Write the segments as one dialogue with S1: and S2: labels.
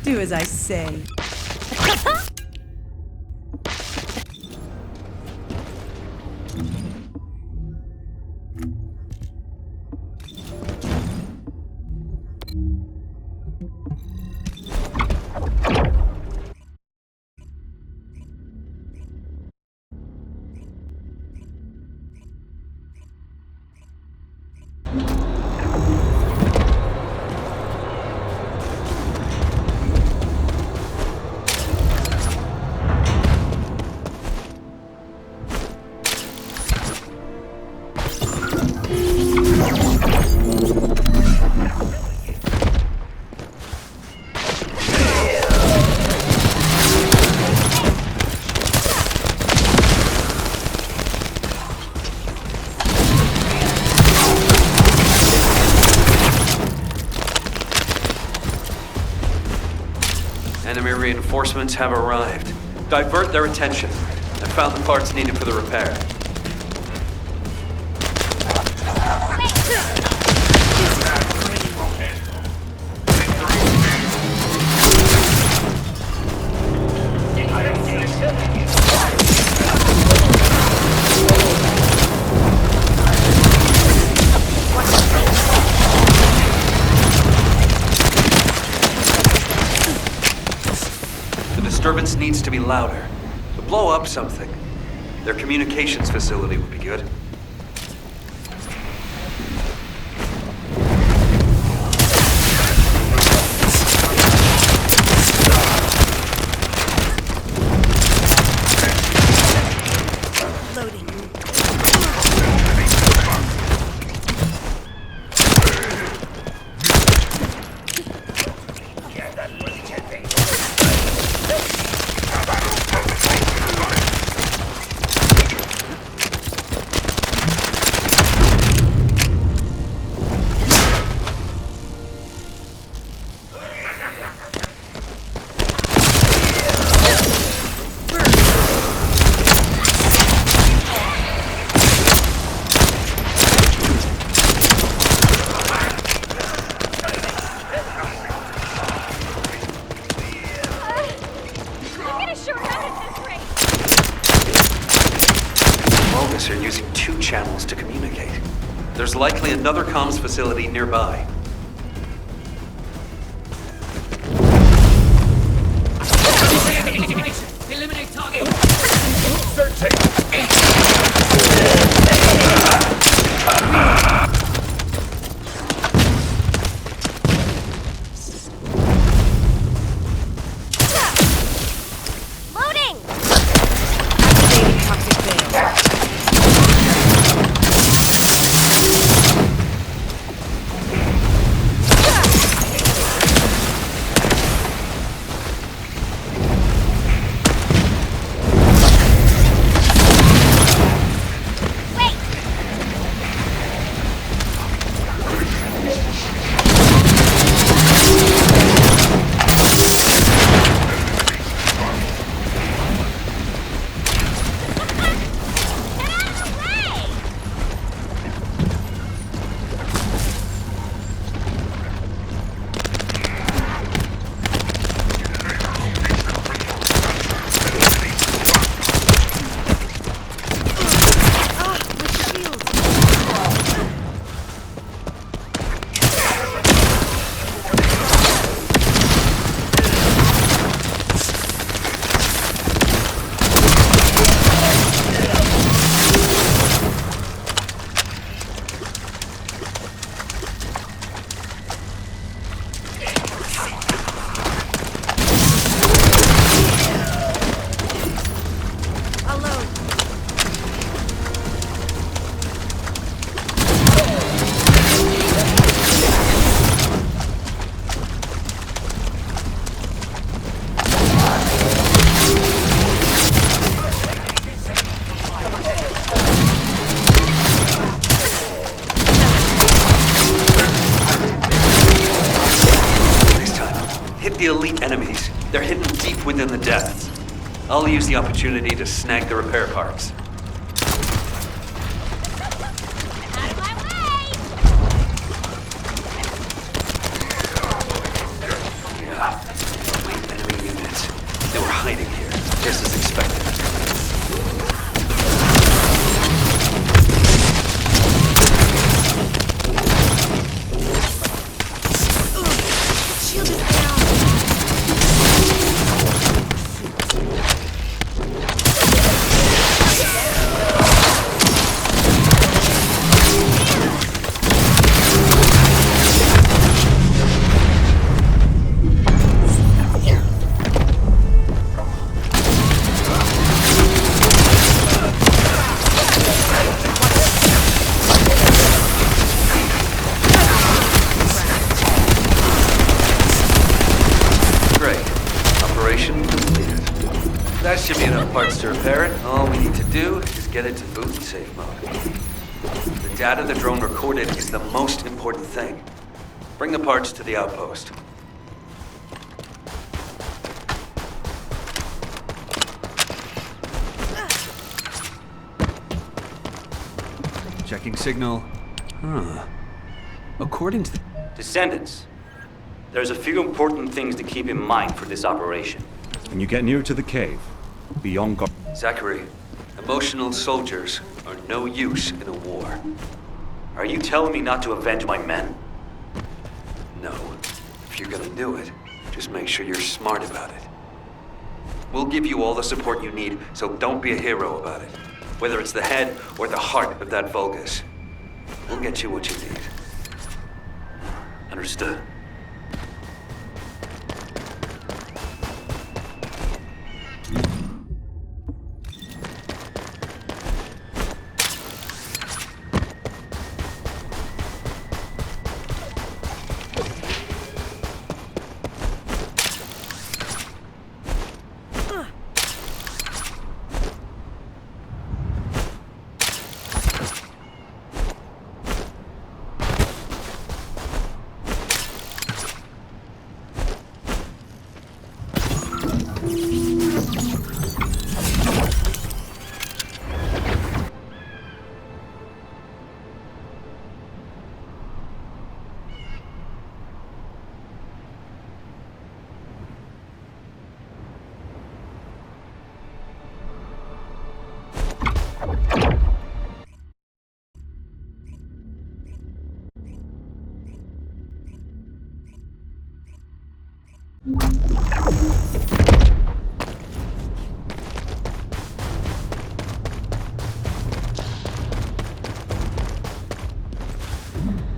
S1: Do as I say.
S2: Enemy reinforcements have arrived. Divert their attention. I found the parts needed for the repair. Disturbance needs to be louder. To blow up something. Their communications facility would be good. Are using 2 channels to communicate. There's likely another comms facility nearby.
S3: Eliminate target.
S4: Loading.
S1: Activating toxic veil.
S2: elite enemies. They're hidden deep within the depths. I'll use the opportunity to snag the repair parts.
S3: Out of my way!
S2: Yeah, elite enemy units. They were hiding here, just as expected.
S3: Shield is down!
S2: That should be enough parts to repair it. All we need to do is get it to boot and safe mode. The data the drone recorded is the most important thing. Bring the parts to the outpost. Checking signal. Huh. According to the...
S4: Descendants. There's a few important things to keep in mind for this operation.
S5: When you get near to the cave, beyond guard...
S2: Zachary, emotional soldiers are no use in a war.
S4: Are you telling me not to avenge my men?
S2: No. If you're gonna do it, just make sure you're smart about it. We'll give you all the support you need, so don't be a hero about it. Whether it's the head or the heart of that Vulgus. We'll get you what you need.
S4: Understood.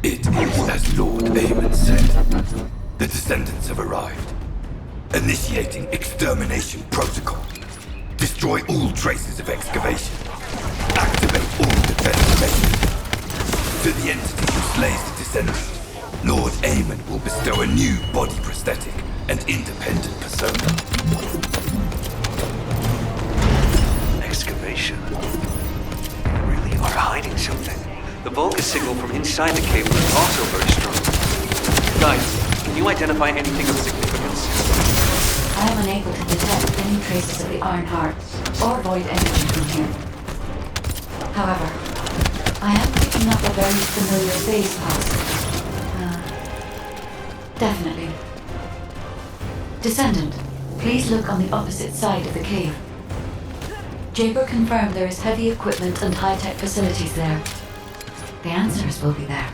S6: It is as Lord Aemon said. The Descendants have arrived. Initiating extermination protocol. Destroy all traces of excavation. Activate all defense measures. To the entity who slays the Descendant, Lord Aemon will bestow a new body prosthetic and independent persona.
S2: Excavation. They really are hiding something. The Vulgus signal from inside the cave was also very strong. Guys, can you identify anything of significance?
S7: I am unable to detect any traces of the Iron Heart or void energy from here. However, I am picking up a very familiar phase pulse. Definitely. Descendant, please look on the opposite side of the cave. Jaber confirmed there is heavy equipment and high-tech facilities there. The answers will be there.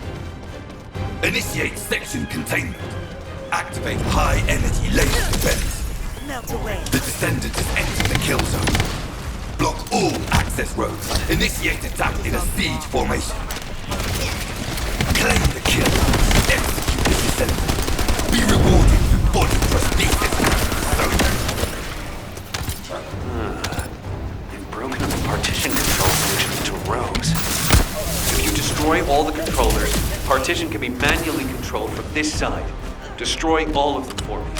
S6: Initiate section containment. Activate high-energy laser defense.
S1: Melt away.
S6: The Descendant has entered the kill zone. Block all access roads. Initiate attack in a siege formation. Claim the kill. Execute the Descendant. Be rewarded with body prosthesis.
S2: They've broken up the partition control functions to rows. If you destroy all the controllers, partition can be manually controlled from this side. Destroy all of them for me.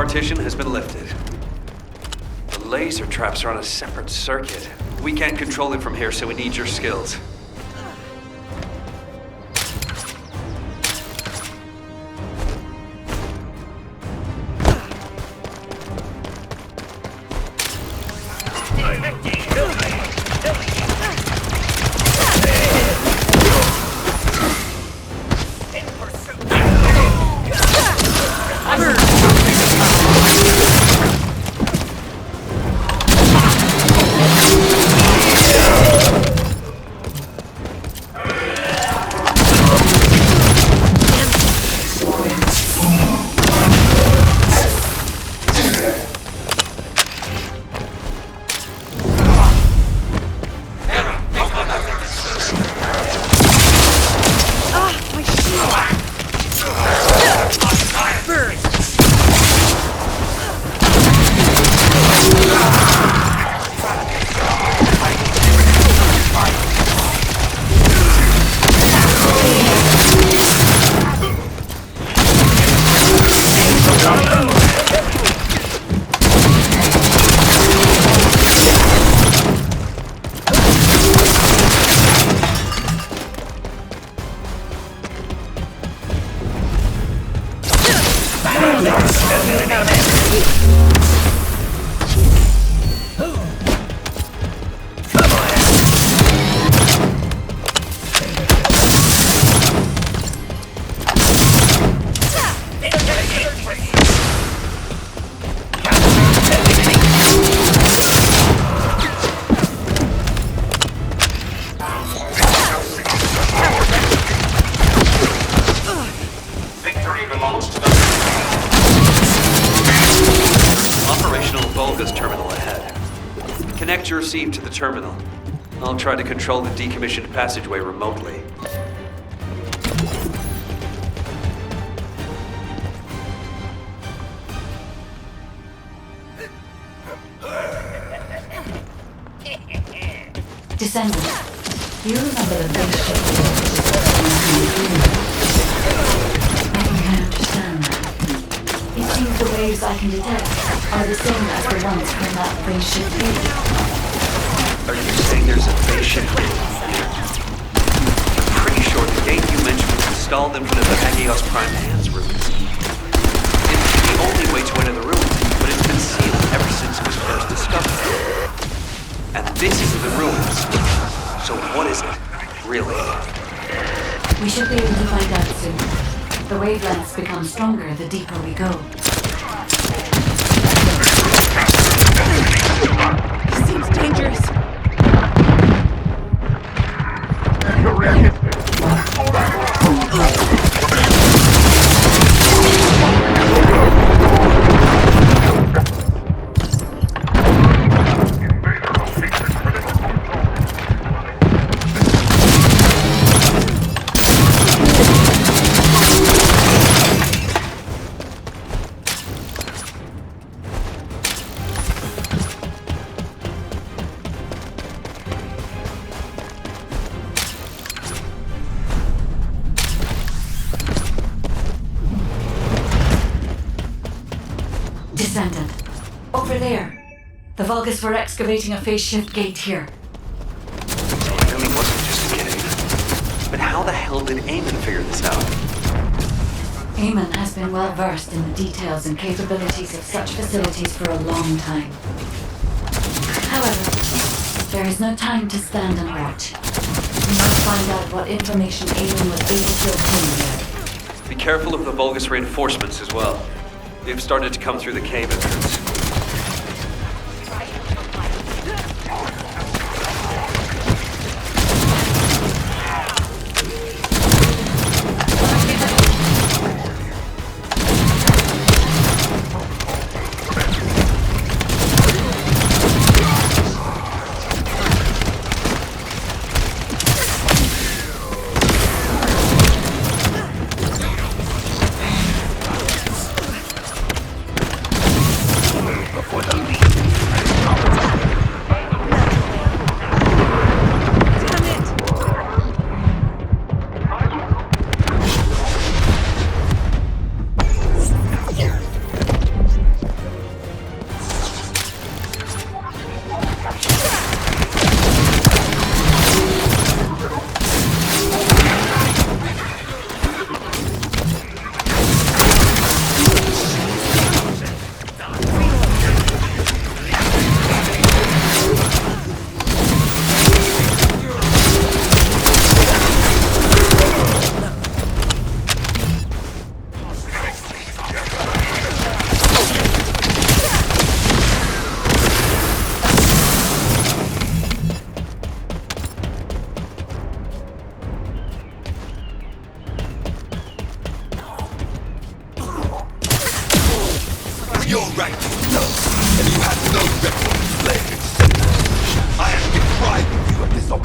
S2: partition has been lifted. The laser traps are on a separate circuit. We can't control it from here, so we need your skills. Connect your receive to the terminal. I'll try to control the decommissioned passageway remotely.
S7: Descendant, do you remember the base ship? I can understand that. It seems the waves I can detect are the same as the ones from that base ship gate.
S2: Are you saying there's a base ship gate here? I'm pretty sure the gate you mentioned was installed in one of the Hagios Prime Hands rooms. It's the only way to enter the room, but it's been sealed ever since it was first discovered. And this is the ruins. So what is it, really?
S7: We should be able to find out soon. The wavelengths become stronger the deeper we go.
S1: This seems dangerous.
S7: Descendant. Over there. The Vulgus were excavating a phase shift gate here.
S2: It really wasn't just a game. But how the hell did Eamon figure this out?
S7: Eamon has been well versed in the details and capabilities of such facilities for a long time. However, there is no time to stand and watch. We must find out what information Eamon was able to obtain there.
S2: Be careful of the Vulgus reinforcements as well. They've started to come through the cave entrance.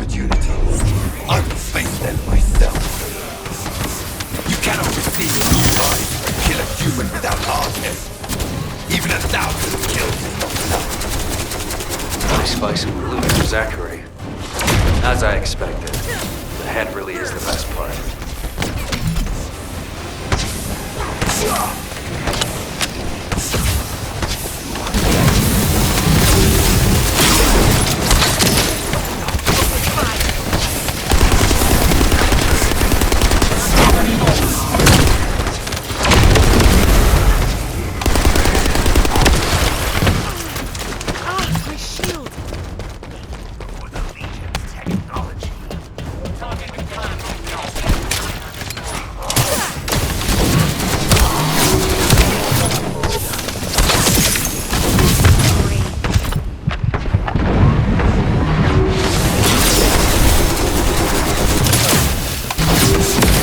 S6: opportunity, I will face them myself. You cannot receive new life and kill a human without hardness. Even 1,000 kills is not enough.
S2: Nice spice and glue for Zachary. As I expected, the head really is the best part.
S1: My shield!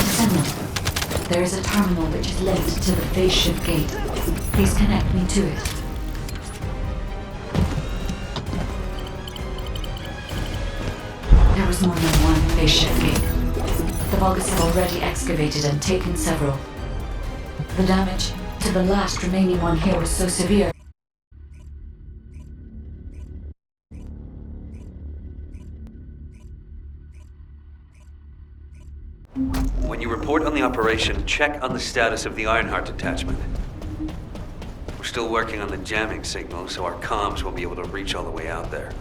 S7: Descendant, there is a terminal which is linked to the phase shift gate. Please connect me to it. There was more than one phase shift gate. The Vulgus have already excavated and taken several. The damage to the last remaining one here was so severe.
S2: When you report on the operation, check on the status of the Ironheart detachment. We're still working on the jamming signal, so our comms won't be able to reach all the way out there.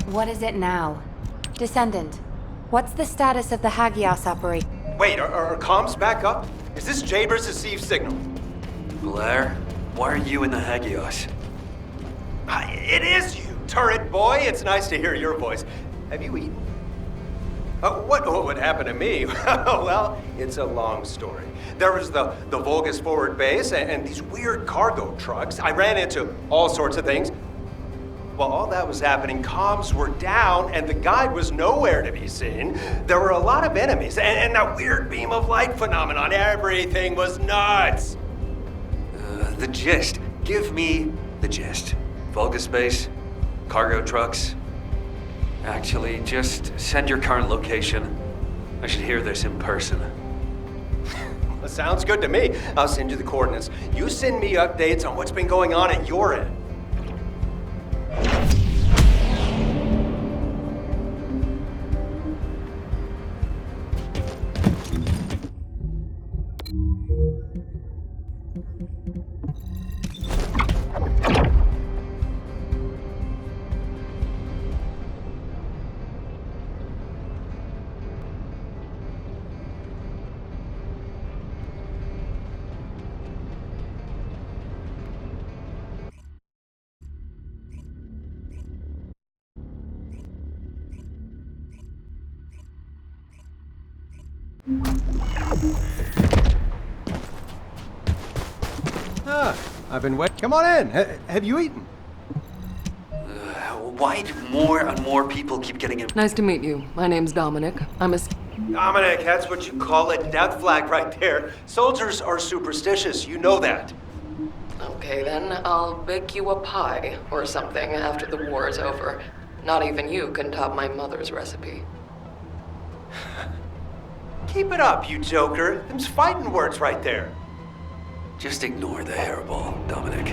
S3: What is it now? Descendant, what's the status of the Hagios operation?
S8: Wait, are comms back up? Is this Jaber's received signal?
S2: Blair, why are you in the Hagios?
S8: It is you, turret boy. It's nice to hear your voice. Have you eaten? What would happen to me? Well, it's a long story. There was the Vulgus forward base and these weird cargo trucks. I ran into all sorts of things. While all that was happening, comms were down and the guide was nowhere to be seen. There were a lot of enemies and that weird beam of light phenomenon. Everything was nuts.
S2: The gist. Give me the gist. Vulgus base, cargo trucks. Actually, just send your current location. I should hear this in person.
S8: Well, sounds good to me. I'll send you the coordinates. You send me updates on what's been going on at your end. I've been wait. Come on in. Have you eaten?
S2: Why do more and more people keep getting in?
S1: Nice to meet you. My name's Dominic. I'm a...
S8: Dominic, that's what you call a death flag right there. Soldiers are superstitious. You know that.
S1: Okay then, I'll bake you a pie or something after the war is over. Not even you can top my mother's recipe.
S8: Keep it up, you joker. Them's fighting words right there.
S2: Just ignore the hairball, Dominic.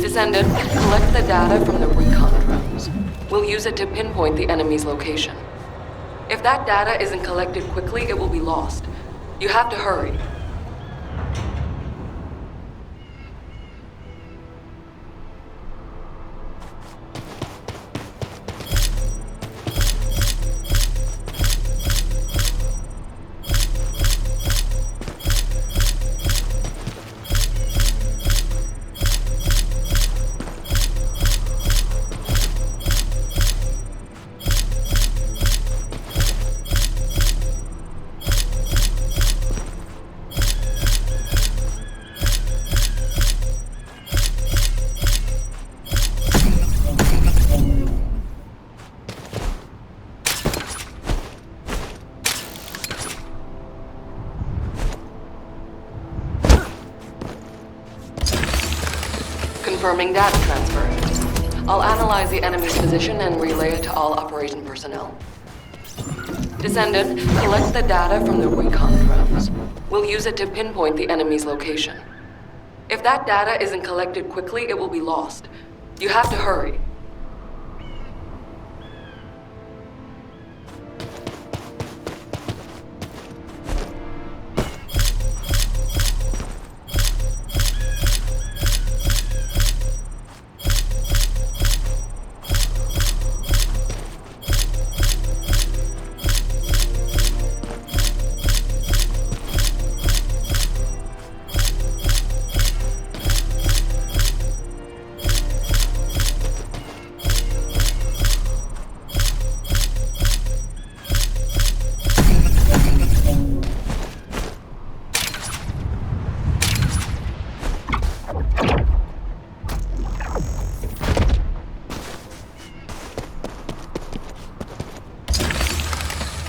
S1: Descendant, collect the data from the recon drones. We'll use it to pinpoint the enemy's location. If that data isn't collected quickly, it will be lost. You have to hurry. Confirming data transfer. I'll analyze the enemy's position and relay it to all operation personnel. Descendant, collect the data from the recon drones. We'll use it to pinpoint the enemy's location. If that data isn't collected quickly, it will be lost. You have to hurry.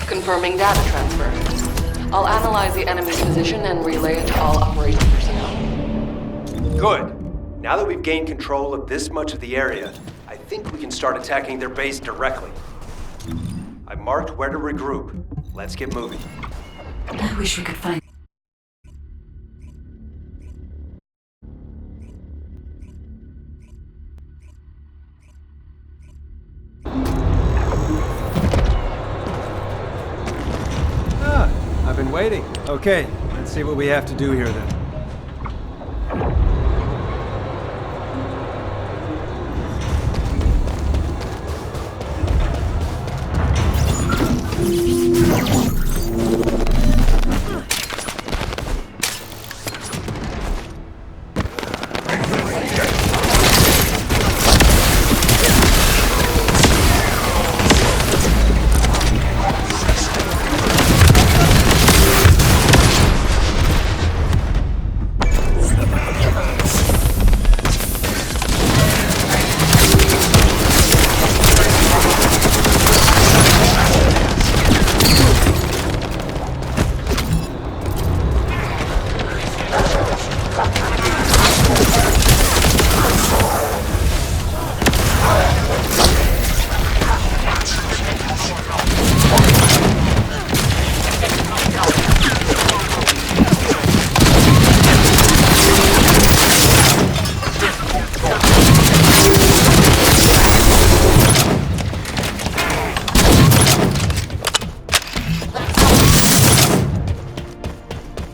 S1: Confirming data transfer. I'll analyze the enemy's position and relay it to all operation personnel.
S8: Good. Now that we've gained control of this much of the area, I think we can start attacking their base directly. I marked where to regroup. Let's get moving.
S7: I wish we could find...
S9: I've been waiting. Okay, let's see what we have to do here then.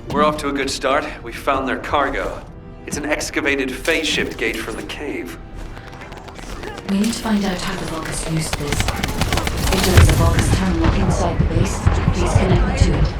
S2: We're off to a good start. We found their cargo. It's an excavated phase-shift gate from the cave.
S7: We need to find out how the Vulgus used this. If there is a Vulgus terminal inside the base, please connect me to it.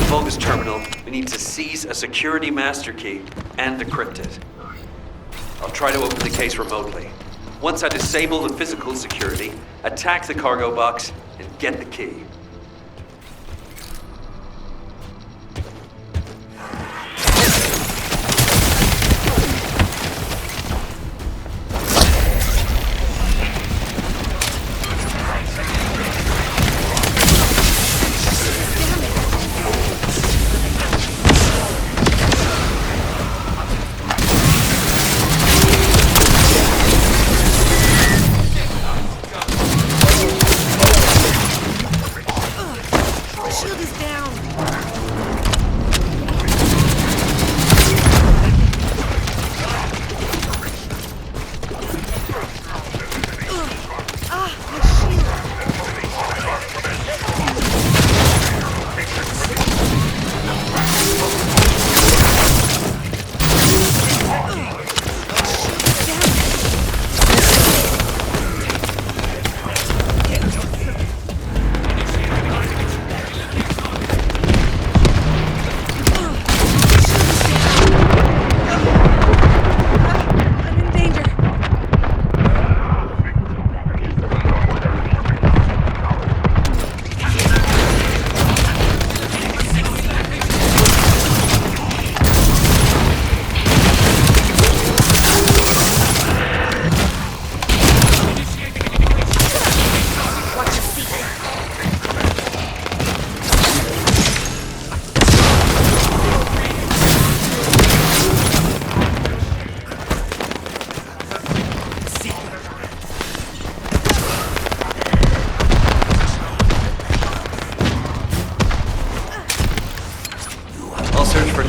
S2: Vulgus terminal, we need to seize a security master key and decrypt it. I'll try to open the case remotely. Once I disable the physical security, attack the cargo box, and get the key.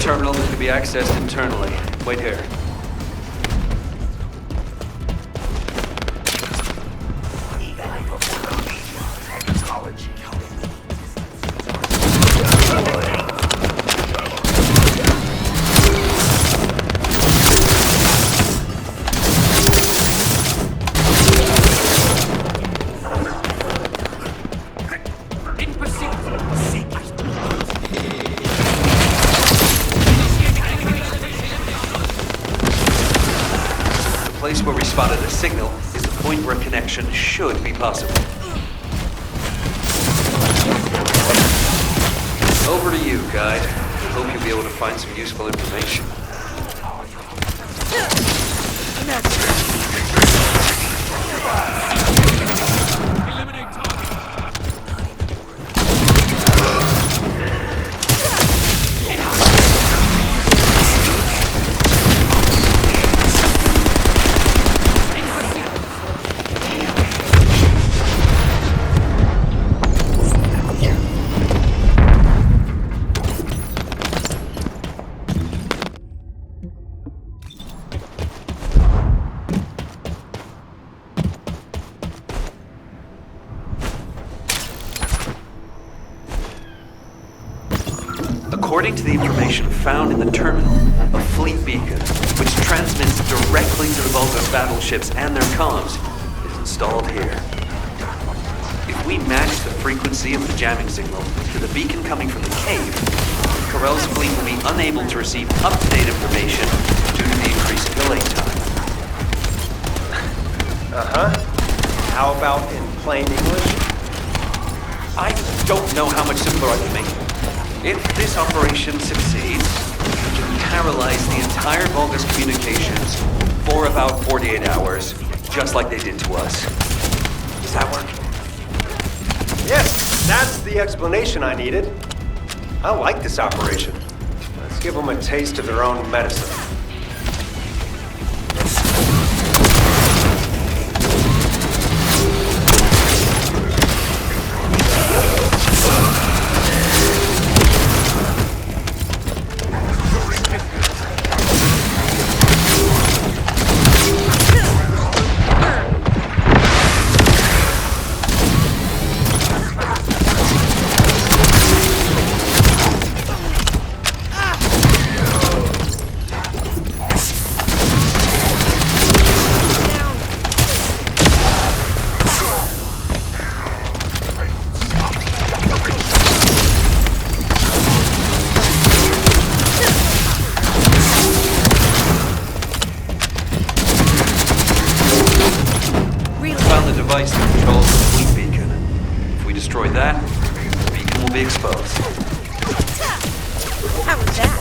S2: Terminal that can be accessed internally. Wait here. The place where we spotted a signal is the point where connection should be possible. Over to you, guide. Hope you'll be able to find some useful information. According to the information found in the terminal, a fleet beacon, which transmits directly to the Vulgus battleships and their comms, is installed here. If we match the frequency of the jamming signal to the beacon coming from the cave, Corell's fleet will be unable to receive up-to-date information due to the increased delay time.
S8: How about in plain English?
S2: I don't know how much simpler I can make it. If this operation succeeds, we can paralyze the entire Vulgus communications for about 48 hours, just like they did to us. Does that work?
S8: Yes, that's the explanation I needed. I like this operation. Let's give them a taste of their own medicine. suppose.
S10: How was that?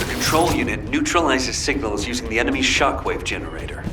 S2: Control unit neutralizes signals using the enemy's shockwave generator.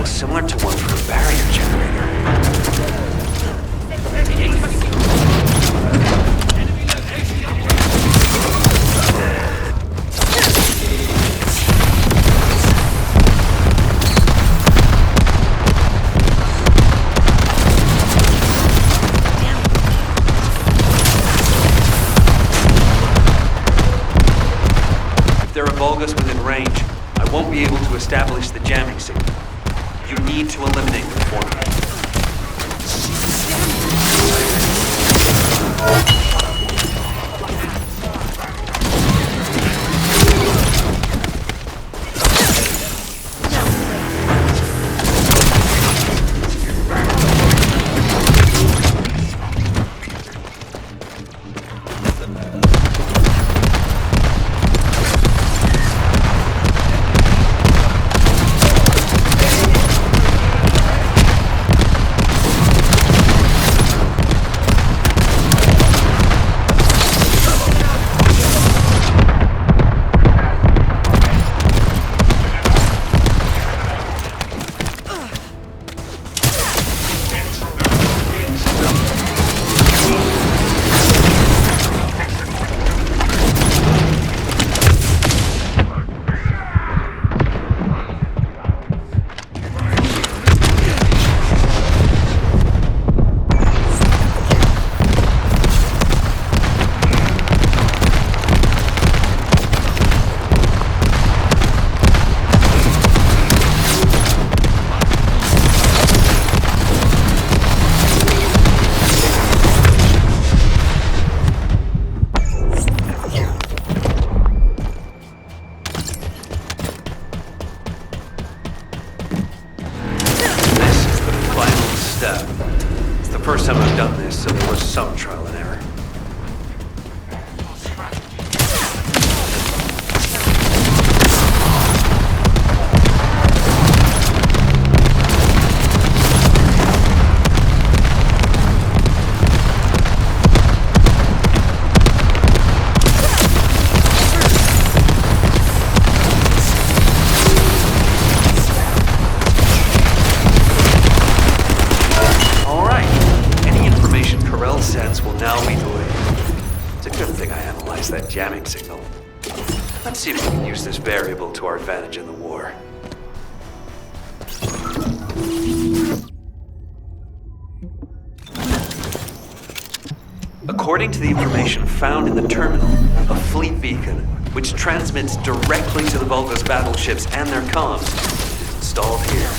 S2: Similar to one from a barrier generator. If there are Volgas within range, I won't be able to establish the jamming signal. You need to eliminate them for me. It's the first time I've done this, so there was some trial and error. That jamming signal. Let's see if we can use this variable to our advantage in the war. According to the information found in the terminal, a fleet beacon, which transmits directly to the Volga's battleships and their comms, is installed here.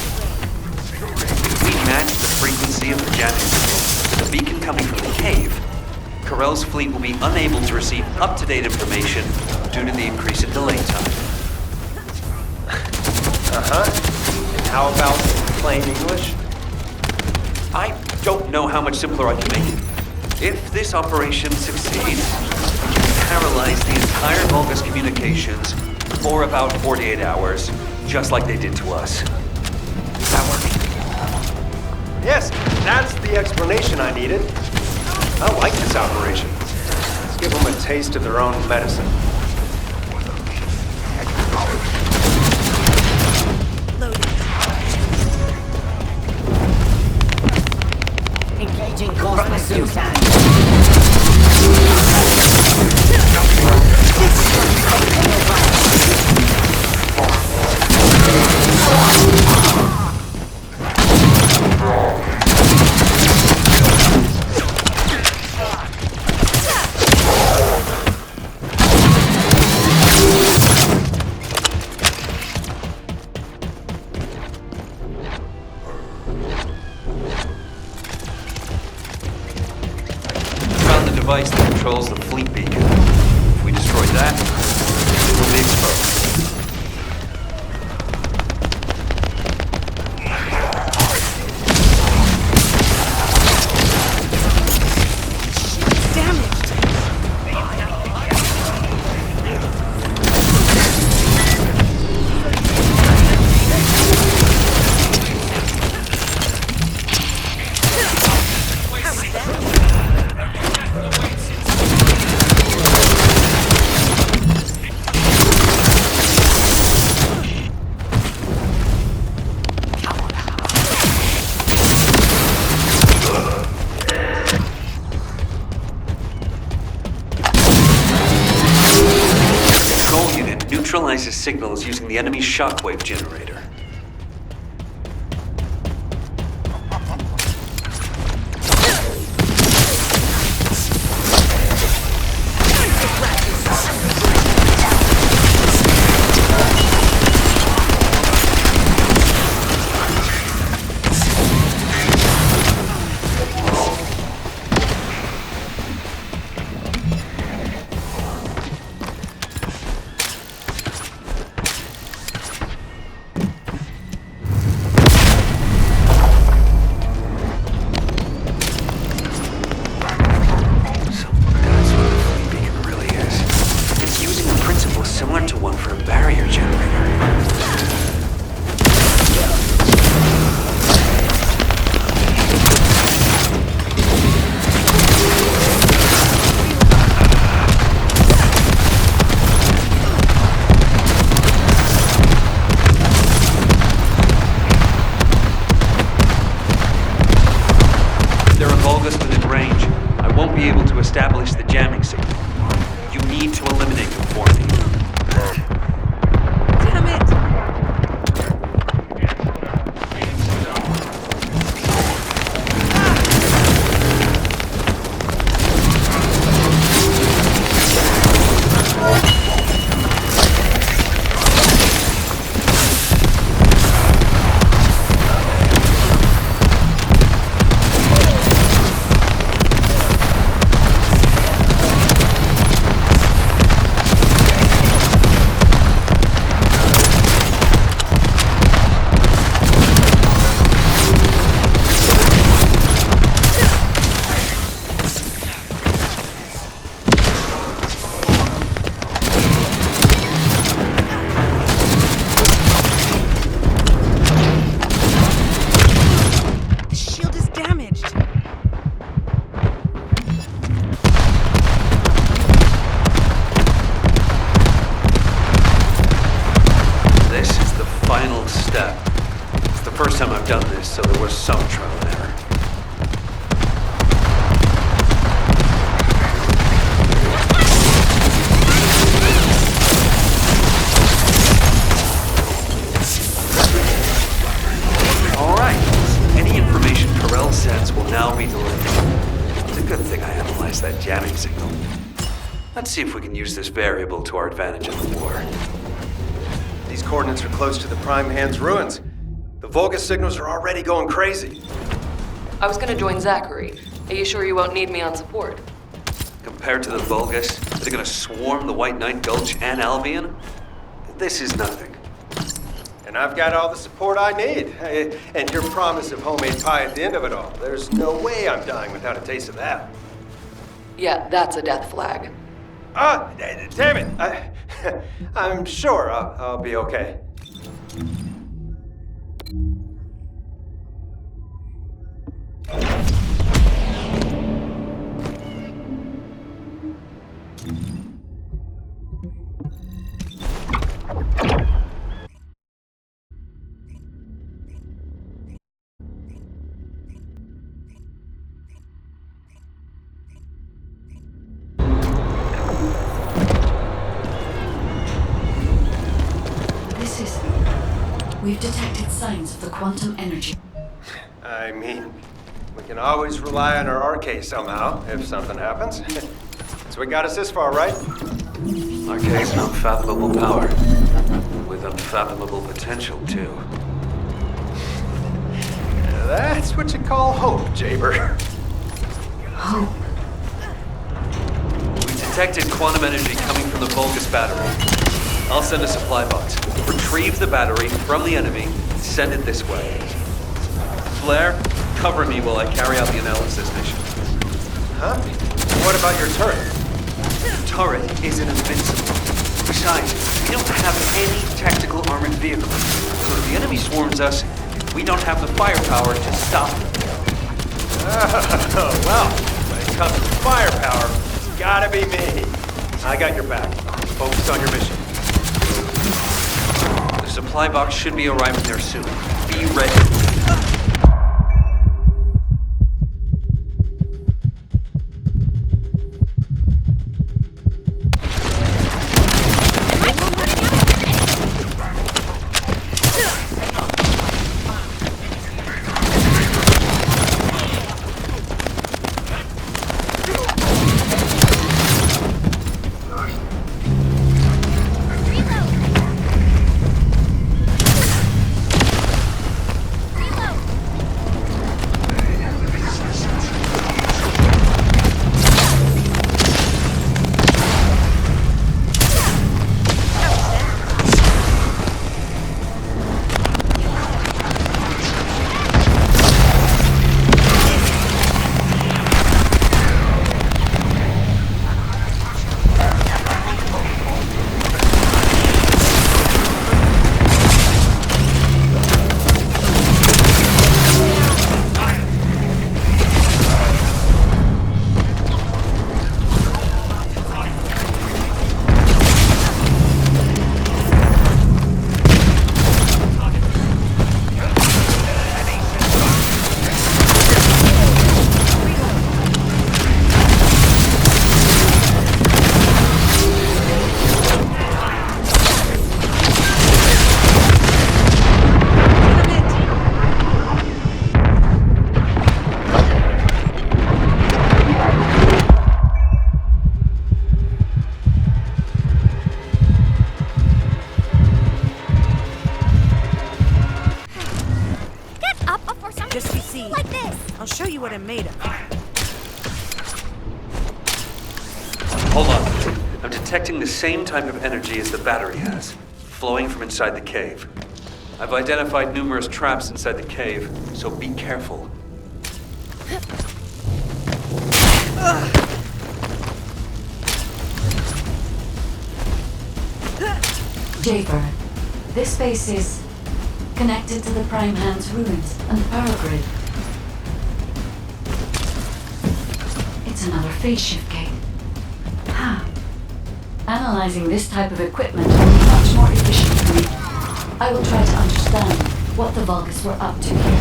S2: If we match the frequency of the jamming signal to the beacon coming from the cave, Corell's fleet will be unable to receive up-to-date information due to the increase in delay time.
S8: Uh-huh. How about plain English?
S2: I don't know how much simpler I can make it. If this operation succeeds, we can paralyze the entire Vulgus communications for about 48 hours, just like they did to us. Does that work?
S8: Yes, that's the explanation I needed. I like this operation. Let's give them a taste of their own medicine.
S10: Engaging course suicide.
S2: Device that controls the fleet beacon. If we destroy that, it will be exposed. Neutralizes signals using the enemy's shockwave generator. Establish the jamming signal. You need to eliminate them for me.
S10: Damn it!
S2: First time I've done this, so there was some trial and error. All right. Any information Corell sends will now be delivered. It's a good thing I analyzed that jamming signal. Let's see if we can use this variable to our advantage in the war.
S8: These coordinates are close to the Prime Hand's ruins. The Vulgus signals are already going crazy.
S1: I was gonna join Zachary. Are you sure you won't need me on support?
S2: Compared to the Vulgus, they're gonna swarm the White Knight Gulch and Albion? This is nothing.
S8: And I've got all the support I need. And your promise of homemade pie at the end of it all. There's no way I'm dying without a taste of that.
S1: Yeah, that's a death flag.
S8: Damn it! I'm sure I'll be okay.
S7: We've detected signs of the quantum energy.
S8: I mean, we can always rely on our arcade somehow, if something happens. So we got us this far, right?
S2: Arcade's an unfathomable power. With unfathomable potential, too.
S8: That's what you call hope, Jaber.
S7: Hope.
S2: We detected quantum energy coming from the Vulgus battery. I'll send a supply box. Retrieve the battery from the enemy and send it this way. Blair, cover me while I carry out the analysis mission.
S8: Huh? What about your turret?
S2: Turret isn't invincible. Besides, we don't have any tactical armored vehicles. So if the enemy swarms us, we don't have the firepower to stop them.
S8: Oh, well, when it comes to firepower, it's gotta be me. I got your back. Focus on your mission.
S2: The supply box should be arriving there soon. Be ready.
S10: Made of.
S2: Hold on. I'm detecting the same type of energy as the battery has, flowing from inside the cave. I've identified numerous traps inside the cave, so be careful.
S7: Jaber, this space is connected to the Prime Hand's ruins and the power grid. It's another phase shift gate. Analyzing this type of equipment will be much more efficient for me. I will try to understand what the Vulgus were up to here.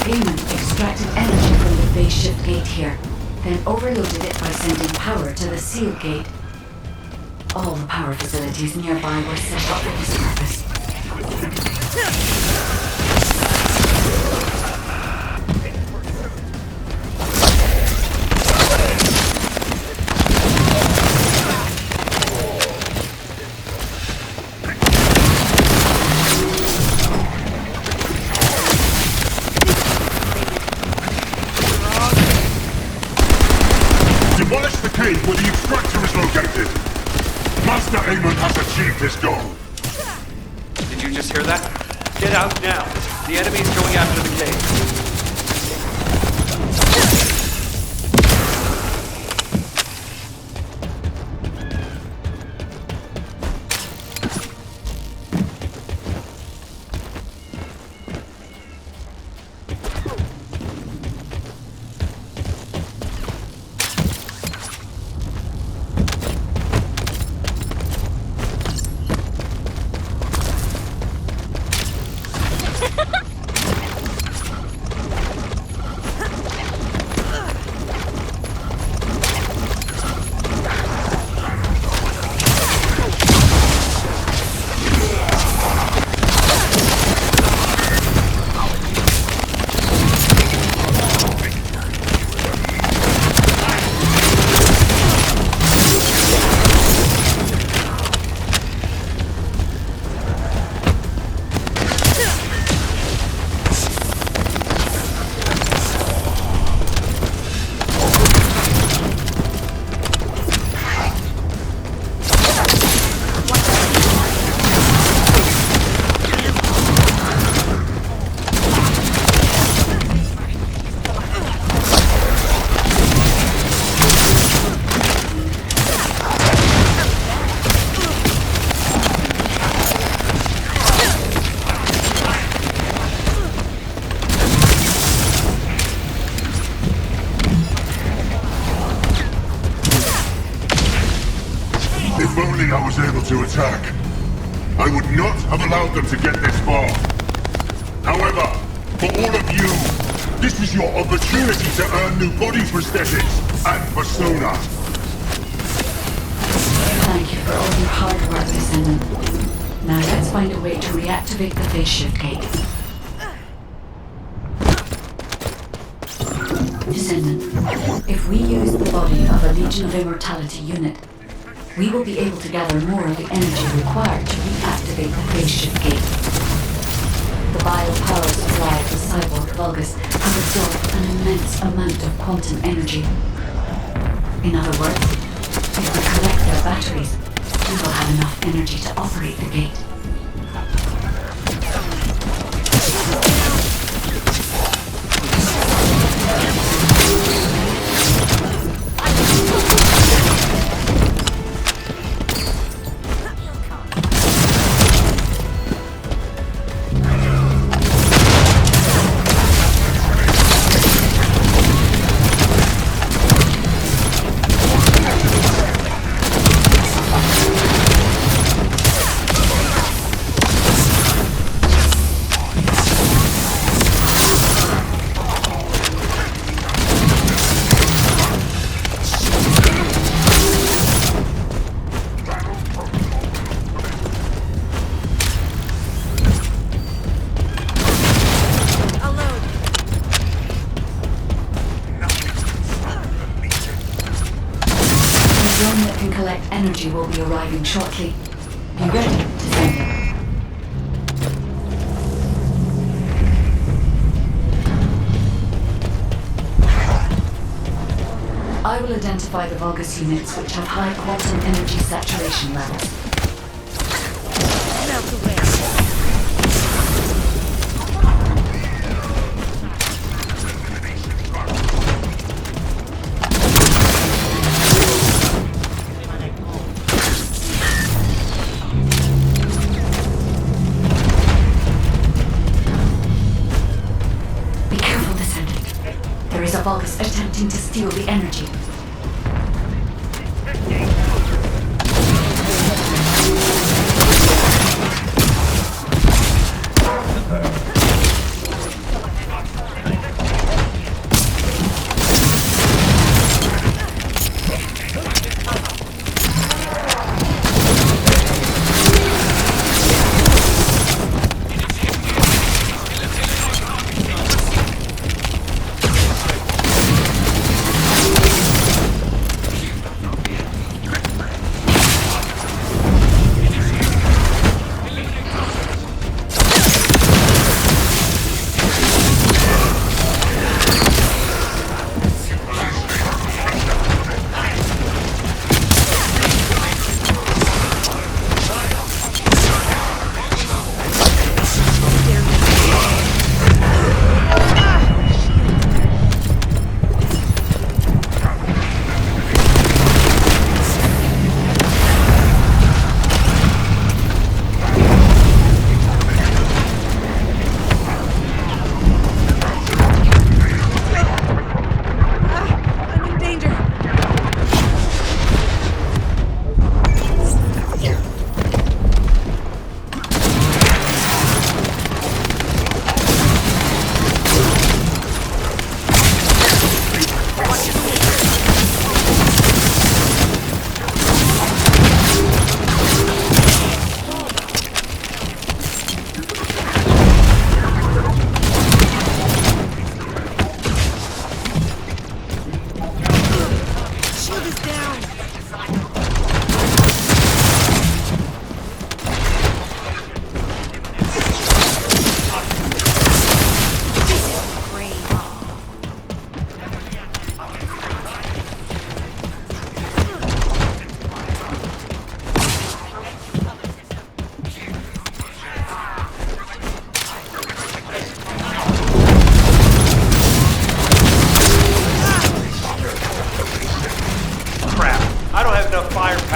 S7: Eamon extracted energy from the phase shift gate here, then overloaded it by sending power to the seal gate. All the power facilities nearby were set up for this purpose.
S6: Master Amon has achieved his goal.
S2: Did you just hear that? Get out now. The enemy's going after the cave.
S6: If only I was able to attack. I would not have allowed them to get this far. However, for all of you, this is your opportunity to earn new body prosthetics and persona.
S7: Thank you for all your hard work, Descendant. Now let's find a way to reactivate the phase shift gate. Descendant, if we use the body of a Legion of Immortality unit, we will be able to gather more of the energy required to reactivate the phase shift gate. The biopower supply of the cyborg Vulgus has absorbed an immense amount of quantum energy. In other words, if we collect their batteries, we will have enough energy to operate the gate. Energy will be arriving shortly. Be ready to send it. I will identify the Vulgus units which have high quantum energy saturation levels.
S10: Melt away.
S7: Vulgus attempting to steal the energy.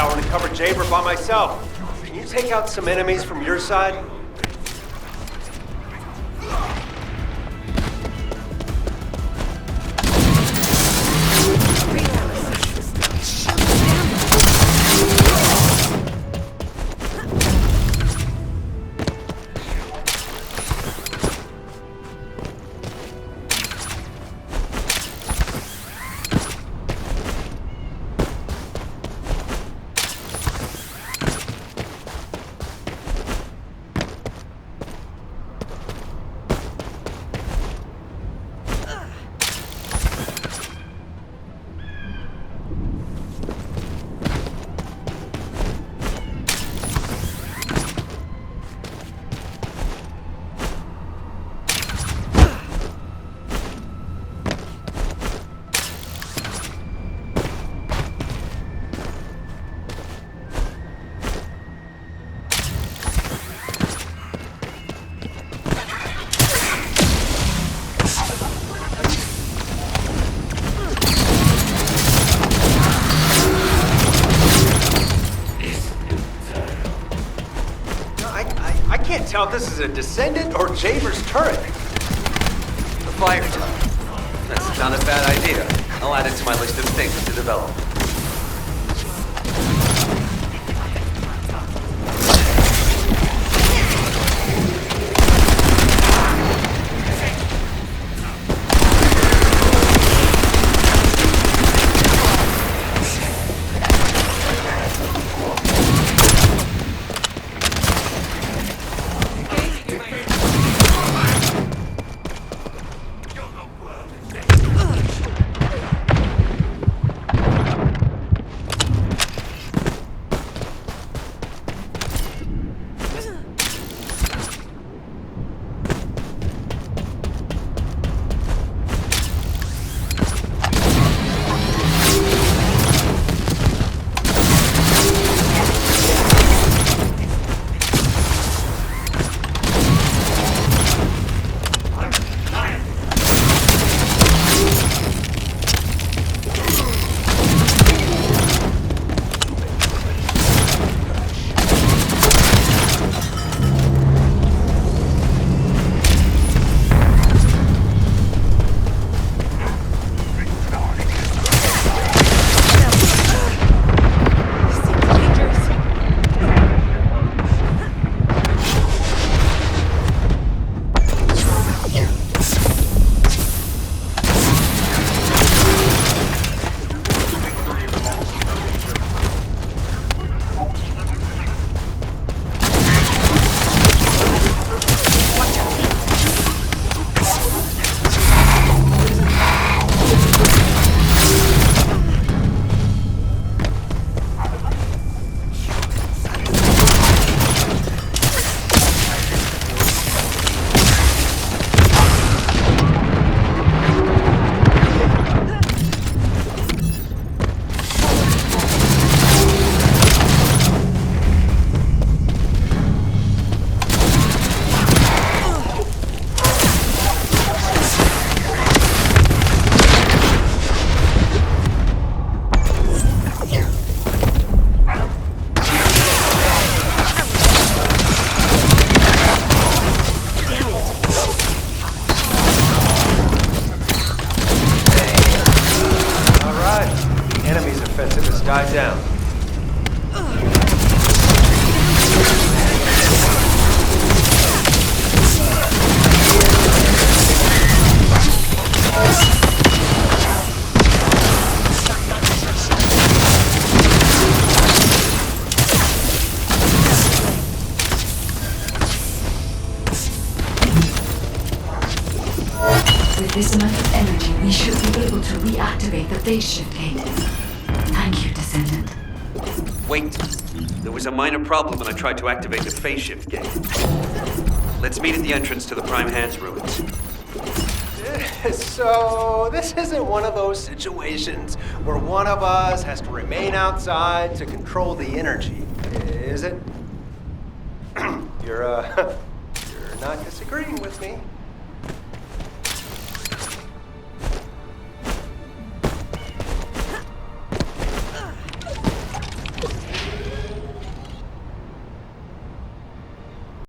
S8: power to cover Jaber by myself. Can you take out some enemies from your side? I can't tell if this is a Descendant or Jaber's turret.
S2: The fire tunnel. That's not a bad idea. I'll add it to my list of things to develop.
S8: Guy down.
S7: With this amount of energy, we should be able to reactivate the phase shift gate. Thank you, Descendant.
S2: Wait. There was a minor problem when I tried to activate the phase shift gate. Let's meet at the entrance to the Prime Hands ruins.
S8: So, this isn't one of those situations where one of us has to remain outside to control the energy, is it? You're not disagreeing with me.